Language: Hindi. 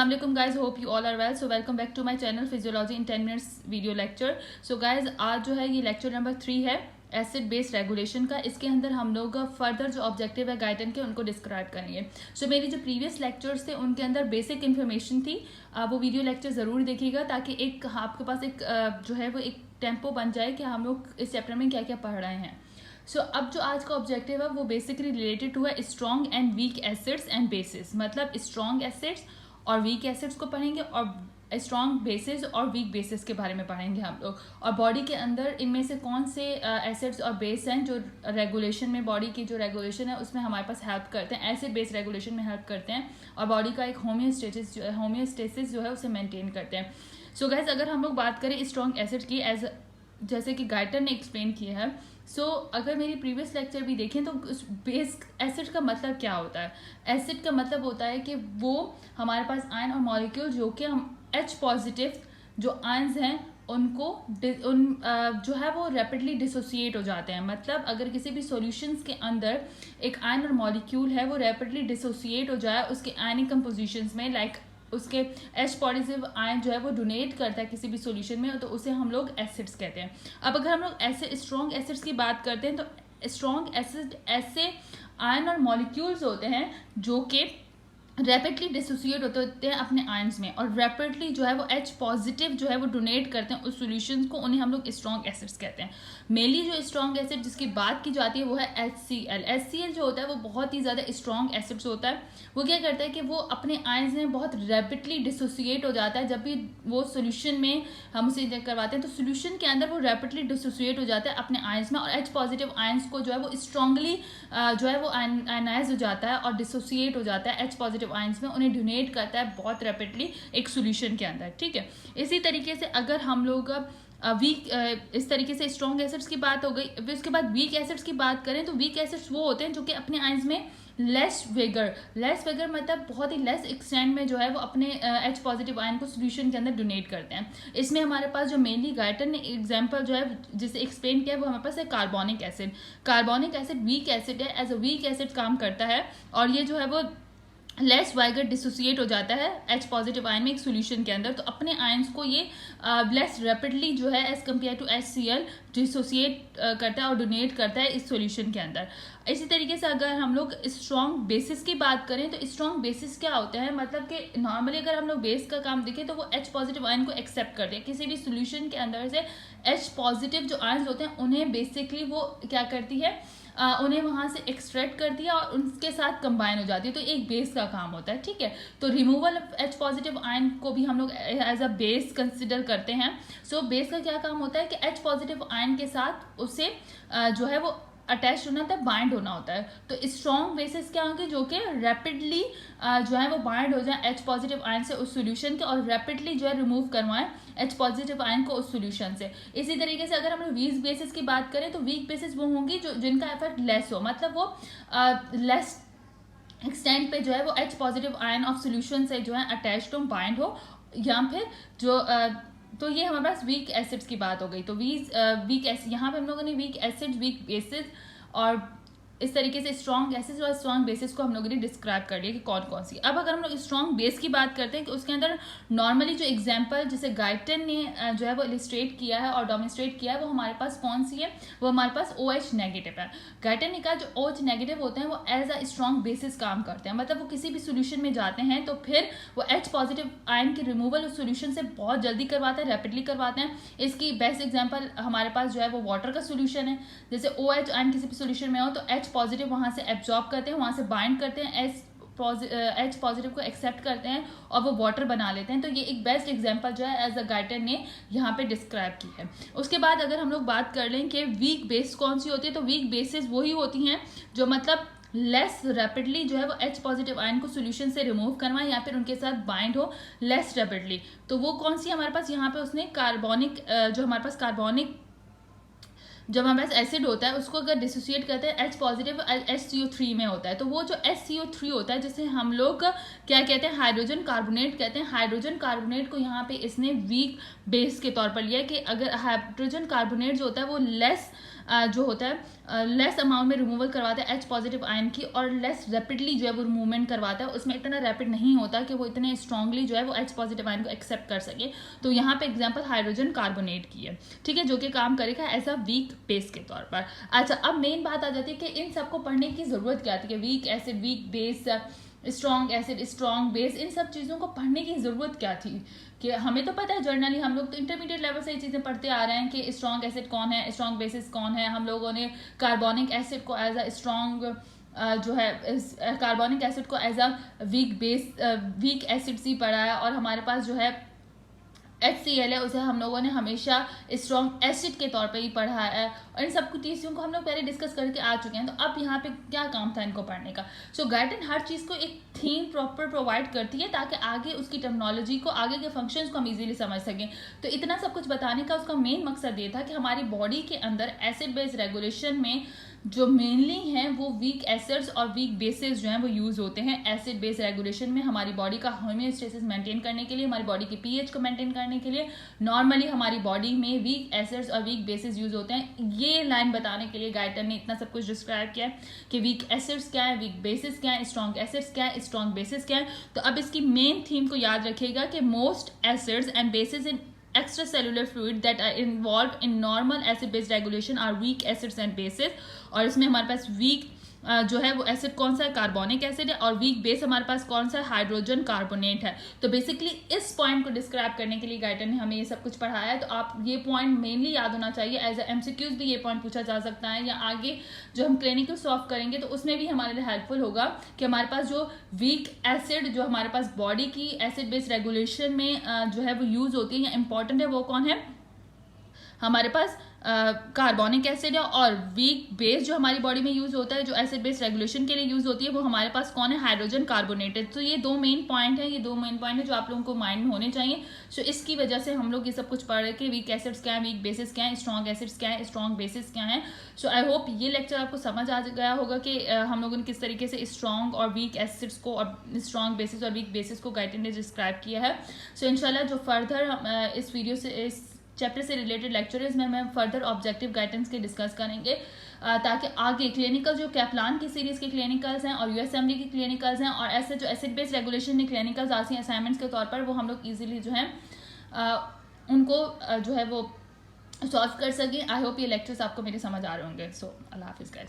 Assalamualaikum guys, hope you all are well. So welcome back to my channel Physiology in 10 minutes video lecture. So guys, आज जो है ये लेक्चर नंबर 3 है एसिड बेस रेगुलेशन का. इसके अंदर हम लोग फर्दर जो ऑब्जेक्टिव है गाइडन के उनको डिस्क्राइब करेंगे. सो मेरी जो प्रीवियस लेक्चर्स थे उनके अंदर बेसिक इन्फॉर्मेशन थी. वो वीडियो लेक्चर ज़रूर देखिएगा ताकि एक आपके पास एक जो है वो एक टेम्पो बन जाए कि हम लोग इस चैप्टर में क्या क्या पढ़ रहे हैं. सो अब जो आज का ऑब्जेक्टिव है वो बेसिकली रिलेटेड टू है strong and weak acids and bases. मतलब स्ट्रॉन्ग एसिड्स और वीक एसिड्स को पढ़ेंगे और स्ट्रॉन्ग बेसिस और वीक बेसिस के बारे में पढ़ेंगे हम लोग. और बॉडी के अंदर इनमें से कौन से एसिड्स और बेस हैं जो रेगुलेशन में, बॉडी की जो रेगुलेशन है उसमें हमारे पास हेल्प करते हैं, एसिड बेस रेगुलेशन में हेल्प करते हैं और बॉडी का एक होम्योस्टेसिस जो है उसे मेंटेन करते हैं. सो गाइस, अगर हम लोग बात करें स्ट्रॉन्ग एसिड की जैसे कि गाइटर ने एक्सप्लेन किया है. सो अगर मेरी प्रीवियस लेक्चर भी देखें तो उस बेस एसिड का मतलब क्या होता है. एसिड का मतलब होता है कि वो हमारे पास आयन और मॉलिक्यूल जो कि हम H पॉजिटिव जो आयन्स हैं उनको जो है वो रैपिडली डिसोसिएट हो जाते हैं. मतलब अगर किसी भी सॉल्यूशंस के अंदर एक आयन और मॉलिक्यूल है वो रैपिडली डिसोसिएट हो जाए उसके आयनिक कंपोजिशंस में, लाइक उसके H पॉजिटिव आयन जो है वो डोनेट करता है किसी भी सॉल्यूशन में, तो उसे हम लोग एसिड्स कहते हैं. अब अगर हम लोग ऐसे स्ट्रॉन्ग एसिड्स की बात करते हैं तो स्ट्रॉन्ग एसिड ऐसे आयन और मॉलिक्यूल्स होते हैं जो कि रैपिडली डिसोसिएट होते हैं अपने आयंस में और रैपिडली जो है वो H पॉजिटिव जो है वो डोनेट करते हैं उस सॉल्यूशंस को, उन्हें हम लोग स्ट्रॉन्ग एसिड्स कहते हैं. मेनली जो स्ट्रॉन्ग एसिड जिसकी बात की जाती है वो है HCl. HCl जो होता है वो बहुत ही ज़्यादा स्ट्रॉन्ग एसिड्स होता है. वो क्या करता है कि वो अपने आयंस में बहुत रैपिडली डिसोसिएट हो जाता है. जब भी वो सोल्यूशन में हम उसे करवाते हैं तो सोल्यूशन के अंदर वो रैपिडली डिसोसिएट हो जाता है अपने आयंस में और H पॉजिटिव आयंस को जो है वो स्ट्रांगली जो है वो आयनाइज हो जाता है और डिसोसिएट हो जाता है H पॉजिटिव आयंस में, उन्हें डोनेट करता है बहुत रैपिडली एक सॉल्यूशन के अंदर. ठीक है, इसी तरीके से अगर हम लोग इस तरीके से स्ट्रॉन्ग एसिड्स की बात हो गई. फिर उसके बाद वीक एसिड्स की बात करें तो वीक एसिड्स वो होते हैं जो कि अपने आयंस में लेस वेगर मतलब बहुत ही लेस एक्सटेंट में जो है वो अपने H पॉजिटिव आयन को सॉल्यूशन के अंदर डोनेट करते हैं. इसमें हमारे पास जो मेनली गाइटर ने एग्जांपल जो है जिसे एक्सप्लेन किया है वो हमारे पास है carbonic acid. Carbonic acid weak acid है, एज अ वीक एसिड काम करता है और ये जो है वो लेस वाइगर डिसोसिएट हो जाता है H पॉजिटिव आयन में एक सॉल्यूशन के अंदर, तो अपने आयंस को ये लेस रैपिडली जो है as compared to HCl dissociate करता है और डोनेट करता है इस सॉल्यूशन के अंदर. इसी तरीके से अगर हम लोग स्ट्रॉन्ग बेसिस की बात करें तो स्ट्रॉन्ग बेसिस क्या होते हैं, मतलब कि नॉर्मली अगर हम लोग बेस का काम देखें तो वो H पॉजिटिव आयन को एक्सेप्ट करते हैं. किसी भी सॉल्यूशन के अंदर से H पॉजिटिव जो आयन्स होते हैं उन्हें बेसिकली वो क्या करती है, उन्हें वहाँ से एक्सट्रैक्ट करती है और उनके साथ कंबाइन हो जाती है, तो एक बेस का काम होता है. ठीक है, तो removal of H positive ion को भी हम लोग एज अ बेस कंसिडर करते हैं. सो बेस का क्या काम होता है कि H पॉजिटिव आयन के साथ उसे जो है वो अटैच होना होता है, बाइंड होना होता है. तो स्ट्रॉन्ग बेसिस क्या होंगे जो कि रैपिडली जो है वो बाइंड हो जाए H पॉजिटिव आयन से उस सॉल्यूशन के और रैपिडली जो है रिमूव करवाएं H पॉजिटिव आयन को उस सॉल्यूशन से. इसी तरीके से अगर हम लोग वीक बेसिस की बात करें तो वीक बेसिस वो होंगी जो जिनका इफेक्ट लेस हो, मतलब वो लेस एक्सटेंट पे जो है वो H positive ion of solution से जो है अटैच्ड हो, बाइंड हो, या फिर जो तो ये हमारे पास वीक एसिड्स की बात हो गई. तो वीक एसिड यहाँ पे हम लोगों ने वीक एसिड, वीक बेसिस और इस तरीके से स्ट्रॉन्ग एसिड्स और स्ट्रॉन्ग बेसिस को हम लोगों ने डिस्क्राइब कर लिया कि कौन कौन सी. अब अगर हम लोग स्ट्रॉन्ग बेस की बात करते हैं कि उसके अंदर नॉर्मली जो एग्जांपल जिसे गाइटन ने जो है वो इलिस्ट्रेट किया है और डेमोन्स्ट्रेट किया है वो हमारे पास कौन सी है, वो हमारे पास OH नेगेटिव है. गाइटन ने कहा जो OH नेगेटिव होते हैं वो एज अ स्ट्रॉन्ग बेसिस काम करते हैं. मतलब वो किसी भी सोल्यूशन में जाते हैं तो फिर वो H पॉजिटिव आयन की रिमूवल उस सोल्यूशन से बहुत जल्दी करवाते हैं, रैपिडली करवाते हैं. इसकी बेस्ट एग्जाम्पल हमारे पास जो है वो वाटर का सोल्यूशन है. जैसे OH आयन किसी भी सोल्यूशन में हो तो H पॉजिटिव वहाँ से एब्जॉर्ब करते हैं, वहाँ से बाइंड करते हैं, H पॉजिटिव को एक्सेप्ट करते हैं और वो वाटर बना लेते हैं. तो ये एक बेस्ट एग्जांपल जो है एज अ गाइटर ने यहाँ पे डिस्क्राइब की है. उसके बाद अगर हम लोग बात कर लें कि वीक बेस कौन सी होती है तो वीक बेसिस वही होती हैं जो मतलब लेस रैपिडली जो है वो H पॉजिटिव आयन को सॉल्यूशन से रिमूव करवाएं या फिर उनके साथ बाइंड हो लेस रैपिडली. तो वो कौन सी हमारे पास यहाँ पे उसने कार्बोनिक जो हमारे पास कार्बोनिक जब हमारे पास एसिड होता है उसको अगर डिसोसिएट करते हैं H पॉजिटिव HCO3 में होता है, तो वो जो HCO3 होता है जिसे हम लोग क्या कहते हैं, हाइड्रोजन कार्बोनेट कहते हैं. हाइड्रोजन कार्बोनेट को यहाँ पे इसने वीक बेस के तौर पर लिया कि अगर हाइड्रोजन कार्बोनेट जो होता है वो लेस जो होता है लेस अमाउंट में रिमूवल करवाता है H पॉजिटिव आयन की, और लेस रैपिडली जो है वो मूवमेंट करवाता है, उसमें इतना रैपिड नहीं होता कि वो इतने स्ट्रांगली जो है वो H पॉजिटिव आयन को एक्सेप्ट कर सके। तो यहाँ पे एग्जांपल हाइड्रोजन कार्बोनेट की है, ठीक है, जो कि काम करेगा एज अ वीक बेस के तौर पर। अच्छा, अब मेन बात आ जाती है कि इन सबको पढ़ने की जरूरत क्या थी, कि weak acid, weak base, strong acid, strong base, इन सब चीज़ों को पढ़ने की ज़रूरत क्या थी? कि हमें तो पता है जर्नली, हम लोग तो इंटरमीडिएट लेवल से ये चीज़ें पढ़ते आ रहे हैं कि स्ट्रॉन्ग एसिड कौन है, स्ट्रॉन्ग बेसिस कौन है। हम लोगों ने कार्बोनिक एसिड को एज अ स्ट्रॉन्ग जो है कार्बोनिक एसिड को as a weak base, weak acid ही पढ़ा है, और हमारे पास जो है HCl है उसे हम लोगों ने हमेशा स्ट्रॉन्ग एसिड के तौर पे ही पढ़ा है, और इन सब चीज़ों को हम लोग पहले डिस्कस करके आ चुके हैं। तो अब यहाँ पे क्या काम था इनको पढ़ने का? सो गाइडन हर चीज़ को एक थीम प्रॉपर प्रोवाइड करती है ताकि आगे उसकी टर्मिनोलॉजी को, आगे के फंक्शंस को हम इजीली समझ सकें। तो इतना सब कुछ बताने का उसका मेन मकसद ये था कि हमारी बॉडी के अंदर एसिड बेस रेगुलेशन में जो मेनली हैं वो वीक एसिड्स और वीक बेसिस जो हैं वो यूज़ होते हैं एसिड बेस रेगुलेशन में, हमारी बॉडी का होमियोस्टेसिस मेंटेन करने के लिए, हमारी बॉडी की पीएच को मेंटेन करने के लिए। नॉर्मली हमारी बॉडी में वीक एसिड्स और वीक बेसिस यूज होते हैं। ये लाइन बताने के लिए गाइडन ने इतना सब कुछ डिस्क्राइब किया है कि वीक एसिड्स क्या है, वीक बेसिस क्या है, स्ट्रॉन्ग एसिड्स क्या है, स्ट्रॉन्ग बेसिस क्या है। तो अब इसकी मेन थीम को याद रखिएगा कि most acids and bases in extracellular fluid that are involved in normal acid base regulation are weak acids and bases। और इसमें हमारे पास वीक जो है वो एसिड कौन सा है, कार्बोनिक एसिड है, और वीक बेस हमारे पास कौन सा है, हाइड्रोजन कार्बोनेट है। तो बेसिकली इस पॉइंट को डिस्क्राइब करने के लिए गाइडन ने हमें ये सब कुछ पढ़ाया है। तो आप ये पॉइंट मेनली याद होना चाहिए, एज MCQs भी ये पॉइंट पूछा जा सकता है, या आगे जो हम क्लिनिकल सॉल्व करेंगे तो उसमें भी हमारे लिए हेल्पफुल होगा कि हमारे पास जो वीक एसिड जो हमारे पास बॉडी की एसिड बेस रेगुलेशन में जो है वो यूज होती है या इंपॉर्टेंट है, वो कौन है, हमारे पास कार्बोनिक एसिड है। और वीक बेस जो हमारी बॉडी में यूज होता है, जो एसिड बेस रेगुलेशन के लिए यूज होती है, वो हमारे पास कौन है, हाइड्रोजन कार्बोनेटेड। तो ये दो मेन पॉइंट है, ये दो मेन पॉइंट है जो आप लोगों को माइंड में होने चाहिए। सो इसकी वजह से हम लोग ये सब कुछ पढ़ रहे कि वीक एसिड्स क्या है, वीक बेसिस क्या है, स्ट्रॉन्ग एसिड्स क्या है, स्ट्रॉन्ग बेसिस क्या है। सो आई होप ये लेक्चर आपको समझ आ गया होगा कि हम लोगों ने किस तरीके से स्ट्रॉन्ग और वीक एसिड्स को और स्ट्रॉन्ग बेसिस और वीक बेसिस को गाइडन ने डिस्क्राइब किया है। सो इंशाल्लाह जो फर्दर हम इस वीडियो से, इस चैप्टर से रिलेटेड लेक्चर इसमें हम फर्दर ऑब्जेक्टिव गाइडेंस के डिस्कस करेंगे, ताकि आगे क्लिनिकल जो कैप्लान की सीरीज के क्लिनिकल्स हैं और USMLE की क्लिनिकल्स हैं, और ऐसे जो एसिड बेस रेगुलेशन में क्लिनिकल्स आती हैं असाइनमेंट्स के तौर पर, वो हम लोग इजीली जो है उनको जो है वो सॉल्व कर सकें। आई होप ये लेक्चर्स आपको मेरे समझ आ रहे होंगे। सो अल्लाह हाफिज़ गाइस।